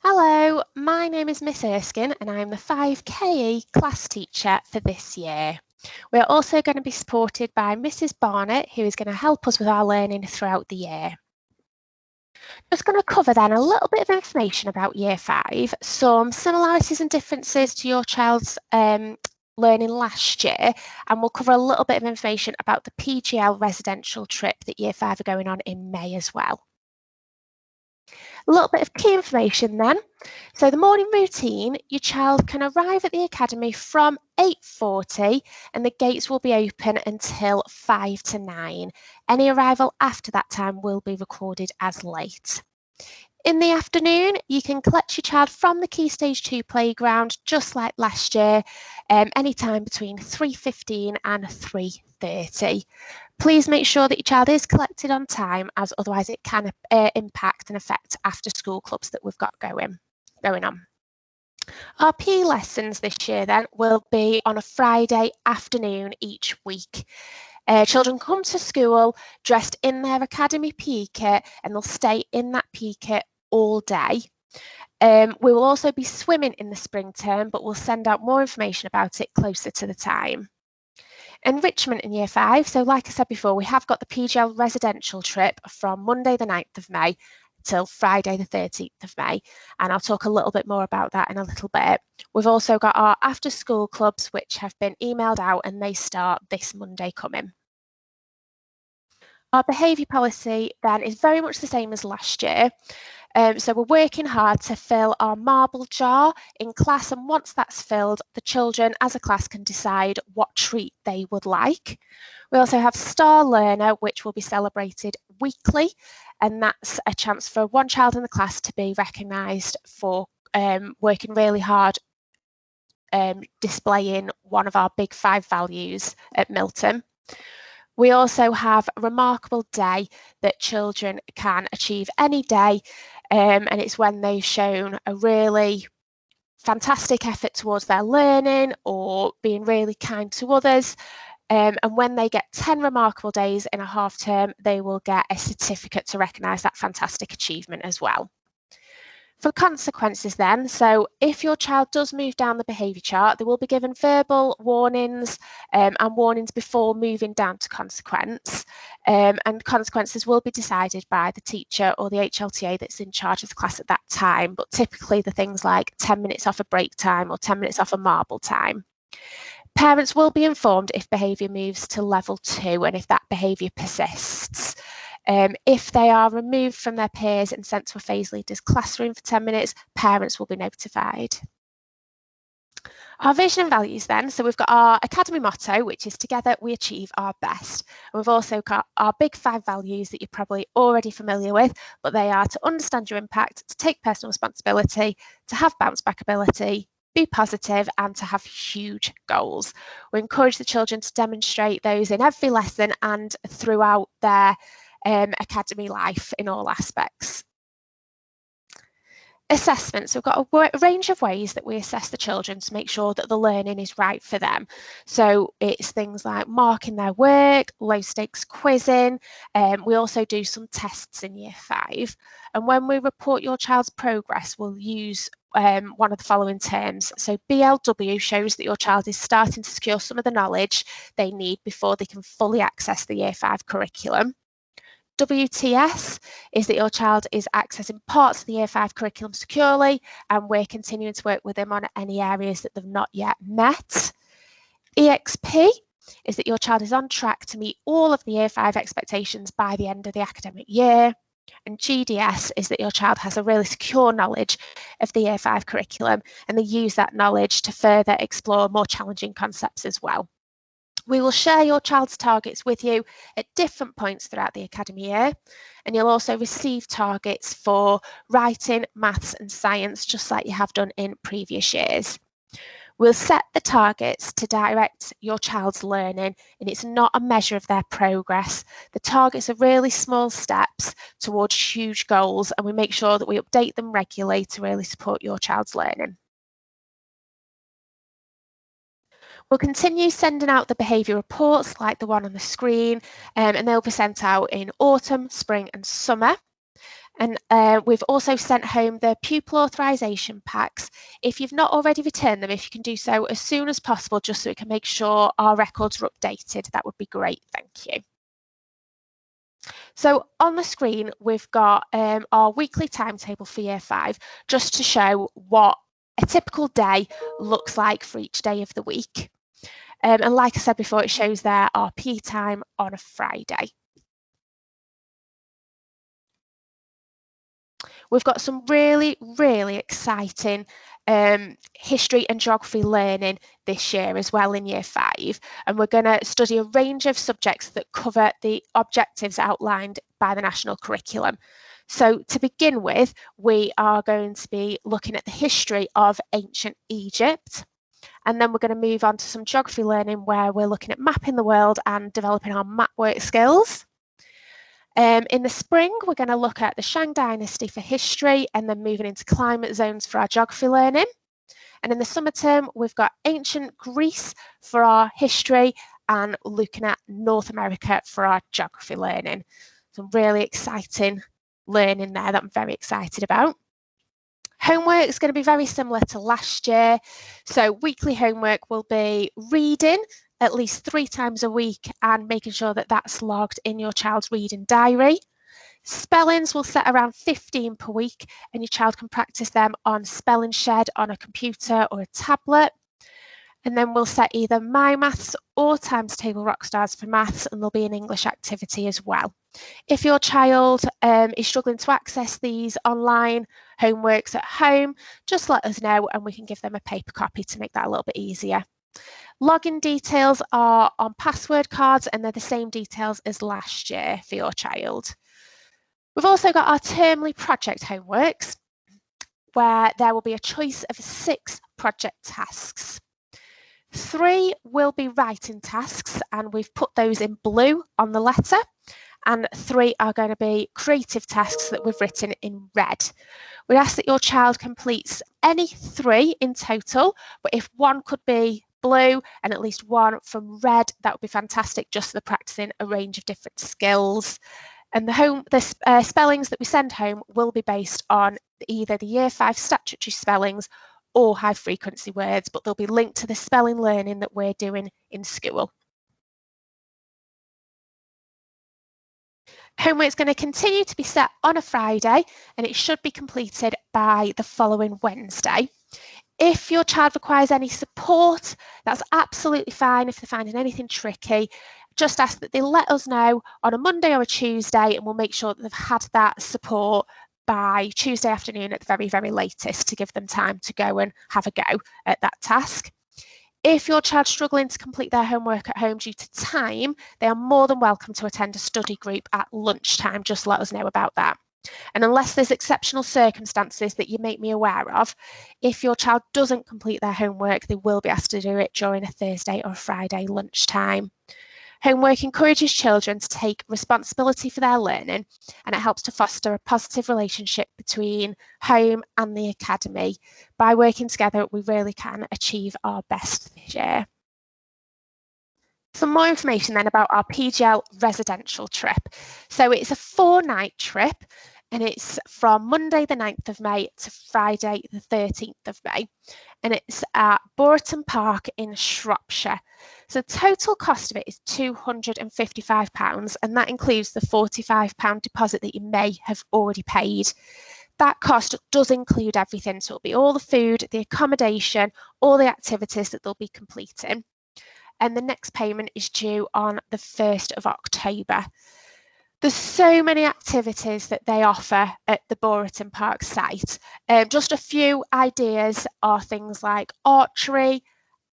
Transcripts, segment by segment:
Hello, my name is Miss Erskine and I'm the 5KE class teacher for this year. We're also going to be supported by Mrs Barnett, who is going to help us with our learning throughout the year. Just going to cover then a little bit of information about Year 5, some similarities and differences to your child's learning last year, and we'll cover a little bit of information about the PGL residential trip that Year 5 are going on in May as well. A little bit of key information then. So the morning routine, your child can arrive at the academy from 8:40 and the gates will be open until 5 to 9. Any arrival after that time will be recorded as late. In the afternoon, you can collect your child from the Key Stage 2 playground, just like last year, anytime between 3:15 and 3:30. Please make sure that your child is collected on time, as otherwise it can impact and affect after school clubs that we've got going on. Our PE lessons this year then will be on a Friday afternoon each week. Children come to school dressed in their academy PE kit and they'll stay in that PE kit all day. We will also be swimming in the spring term, but we'll send out more information about it closer to the time. Enrichment in Year 5, so like I said before, we have got the PGL residential trip from Monday the 9th of May till Friday the 13th of May, and I'll talk a little bit more about that in a little bit. We've also got our after school clubs which have been emailed out and they start this Monday coming. Our behaviour policy then is very much the same as last year. So we're working hard to fill our marble jar in class, and once that's filled, the children as a class can decide what treat they would like. We also have Star Learner, which will be celebrated weekly, and that's a chance for one child in the class to be recognised for working really hard displaying one of our big 5 values at Milton. We also have a remarkable day that children can achieve any day, and it's when they've shown a really fantastic effort towards their learning or being really kind to others. And when they get 10 remarkable days in a half term, they will get a certificate to recognise that fantastic achievement as well. For consequences then, so if your child does move down the behaviour chart, they will be given verbal warnings and warnings before moving down to consequence. And consequences will be decided by the teacher or the HLTA that's in charge of the class at that time, but typically the things like 10 minutes off a break time or 10 minutes off a marble time. Parents will be informed if behaviour moves to level 2 and if that behaviour persists. If they are removed from their peers and sent to a phase leader's classroom for 10 minutes, parents will be notified. Our vision and values then, so we've got our academy motto, which is together we achieve our best. And we've also got our big 5 values that you're probably already familiar with, but they are to understand your impact, to take personal responsibility, to have bounce back ability, be positive, and to have huge goals. We encourage the children to demonstrate those in every lesson and throughout their academy life in all aspects. Assessment. So we've got a range of ways that we assess the children to make sure that the learning is right for them. So it's things like marking their work, low stakes quizzing. We also do some tests in Year 5. And when we report your child's progress, we'll use one of the following terms. So BLW shows that your child is starting to secure some of the knowledge they need before they can fully access the Year 5 curriculum. WTS is that your child is accessing parts of the Year 5 curriculum securely, and we're continuing to work with them on any areas that they've not yet met. EXP is that your child is on track to meet all of the Year 5 expectations by the end of the academic year. And GDS is that your child has a really secure knowledge of the Year 5 curriculum, and they use that knowledge to further explore more challenging concepts as well. We will share your child's targets with you at different points throughout the academy year, and you'll also receive targets for writing, maths and science, just like you have done in previous years. We'll set the targets to direct your child's learning, and it's not a measure of their progress. The targets are really small steps towards huge goals, and we make sure that we update them regularly to really support your child's learning. We'll continue sending out the behaviour reports like the one on the screen, and they'll be sent out in autumn, spring and summer. And we've also sent home the pupil authorisation packs. If you've not already returned them, if you can do so as soon as possible, just so we can make sure our records are updated, that would be great. Thank you. So on the screen, we've got our weekly timetable for Year 5, just to show what a typical day looks like for each day of the week. And like I said before, it shows there our PE time on a Friday. We've got some really, really exciting history and geography learning this year as well in Year 5. And we're going to study a range of subjects that cover the objectives outlined by the national curriculum. So to begin with, we are going to be looking at the history of ancient Egypt. And then we're going to move on to some geography learning where we're looking at mapping the world and developing our map work skills. In the spring, we're going to look at the Shang Dynasty for history and then moving into climate zones for our geography learning. And in the summer term, we've got ancient Greece for our history and looking at North America for our geography learning. Some really exciting learning there that I'm very excited about. Homework is going to be very similar to last year. So weekly homework will be reading at least 3 times a week and making sure that that's logged in your child's reading diary. Spellings will set around 15 per week and your child can practice them on Spelling Shed on a computer or a tablet. And then we'll set either My Maths or Times Table Rockstars for maths, and there'll be an English activity as well. If your child is struggling to access these online homeworks at home, just let us know and we can give them a paper copy to make that a little bit easier. Login details are on password cards and they're the same details as last year for your child. We've also got our termly project homeworks where there will be a choice of 6 project tasks. 3 will be writing tasks and we've put those in blue on the letter, and 3 are going to be creative tasks that we've written in red. We ask that your child completes any 3 in total, but if one could be blue and at least 1 from red, that would be fantastic, just for practicing a range of different skills. And the spellings that we send home will be based on either the Year 5 statutory spellings or high frequency words, but they'll be linked to the spelling learning that we're doing in school. Homework is going to continue to be set on a Friday and it should be completed by the following Wednesday. If your child requires any support, that's absolutely fine. If they're finding anything tricky, just ask that they let us know on a Monday or a Tuesday and we'll make sure that they've had that support by Tuesday afternoon at the very, very latest to give them time to go and have a go at that task. If your child's struggling to complete their homework at home due to time, they are more than welcome to attend a study group at lunchtime. Just let us know about that. And unless there's exceptional circumstances that you make me aware of, if your child doesn't complete their homework, they will be asked to do it during a Thursday or Friday lunchtime. Homework encourages children to take responsibility for their learning, and it helps to foster a positive relationship between home and the academy. By working together, we really can achieve our best this year. Some more information then about our PGL residential trip. So it's a 4-night trip and it's from Monday the 9th of May to Friday the 13th of May. And it's at Boreton Park in Shropshire. So total cost of it is £255 and that includes the £45 deposit that you may have already paid. That cost does include everything, so it'll be all the food, the accommodation, all the activities that they'll be completing. And the next payment is due on the 1st of October. There's so many activities that they offer at the Boreton Park site. Just a few ideas are things like archery,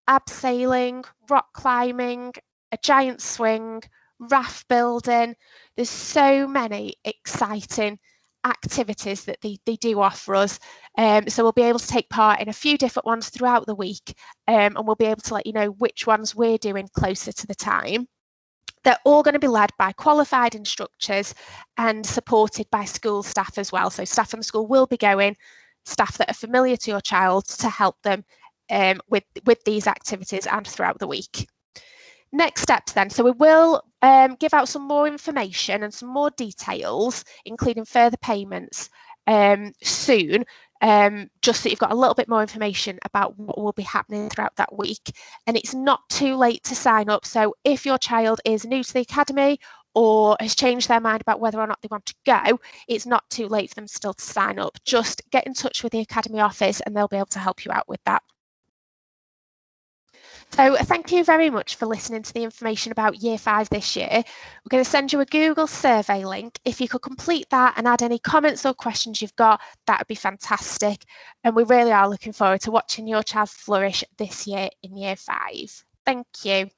abseiling, rock climbing, a giant swing, raft building. There's so many exciting activities that they do offer us. So we'll be able to take part in a few different ones throughout the week and we'll be able to let you know which ones we're doing closer to the time. They're all going to be led by qualified instructors and supported by school staff as well. So staff from the school will be going, staff that are familiar to your child to help them with these activities and throughout the week. Next steps then. So we will give out some more information and some more details, including further payments soon, just so you've got a little bit more information about what will be happening throughout that week. And it's not too late to sign up. So if your child is new to the academy or has changed their mind about whether or not they want to go, it's not too late for them still to sign up. Just get in touch with the academy office and they'll be able to help you out with that. So thank you very much for listening to the information about Year 5 this year. We're going to send you a Google survey link. If you could complete that and add any comments or questions you've got, that would be fantastic. And we really are looking forward to watching your child flourish this year in Year 5. Thank you.